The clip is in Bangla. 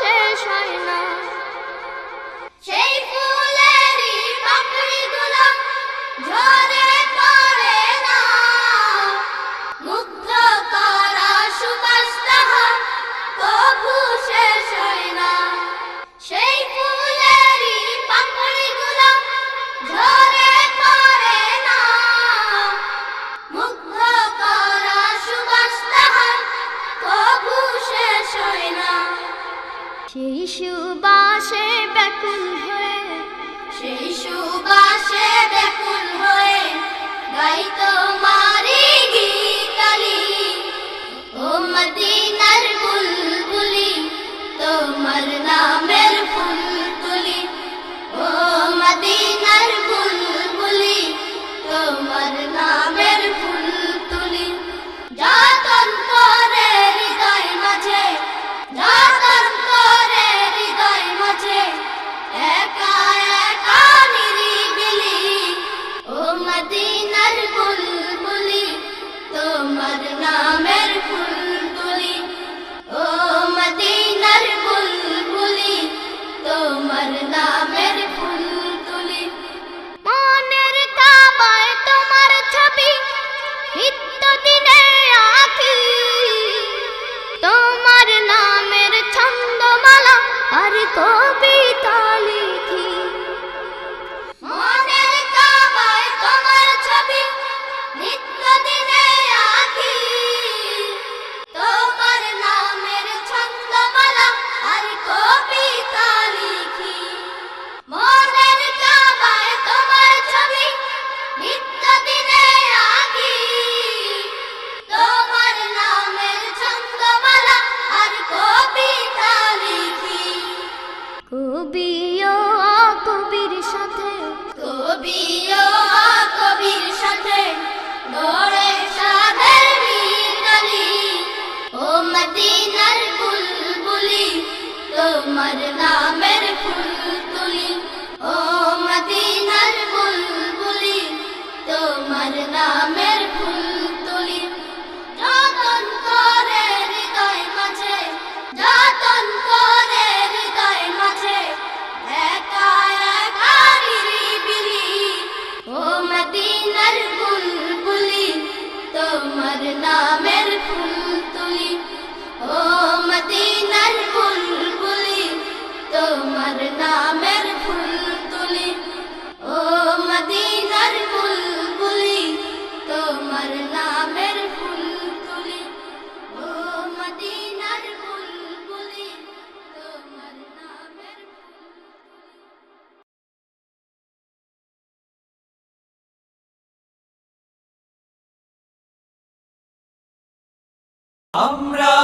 শেষ হয় না। সেই ফুলেরই পাপড়িগুলো ঝরে পড়ে না, মুগ্ধ করা সুবাস তাহার কভু শেষ হয় না। সেই ফুলেরই পাপড়িগুলো ঝরে পড়ে না, মুগ্ধ করা সুবাস তাহার কভু শেষ হয় না। সেই সুবাসে ব্যাকুল হয়ে, সেই সুবাসে ব্যাকুল হয়ে গাই তোমারি গীতালি। ও মদিনার বুলবুলি, তোমার নামের ফুল তুলি। ও মদিনার বুলবুলি, তোমার নামের ফুল তুলি। যতন করে হৃদয় মাঝে, যতন করে হৃদয় মাঝে, একা একা নিরিবিলি। ও মদিনার বুলবুলি, তোমার নামের ফুল তুলি। ও মদিনার বুলবুলি, তোমার নামের ফুল তুলি। মনের কাবায় তোমার ছবি নিত্য দিনে আঁকি, তোমার নামের ছন্দমালা আর কবিতা লিখি। মনের কাবায় তোমার ছবি নিত্য দিনে আঁকি, তোমার নামের ছন্দমালা আর কবিতা লিখি। মনের কাবায় তোমার ছবি নিত্য দিনে আঁকি, তোমার নামের ছন্দমালা আর কবিতা লিখি। কবিও কবির সাথে, কবিও কবির সাথে গড়ে সাধের মিতালি। ও মদিনার বুলবুলি, তোমার নামের ফুল তুলি। ও মদিনার বুলবুলি, তোমার নামের ফুল তুলি। যতন করে হৃদয় মাঝে, যতন করে হৃদয় মাঝে, একা একা নিরিবিলি। ও মদিনার বুলবুলি, তোমার নামের ফুল তুলি। ও মদিনার বুলবুলি, তোমার নামের ফুল তুলি। ও মদিনার বুলবুলি, তোমার নামের ফুল তুলি। ও মদিনার বুলবুলি, তোমার নামের ফুল তুলি। আমরা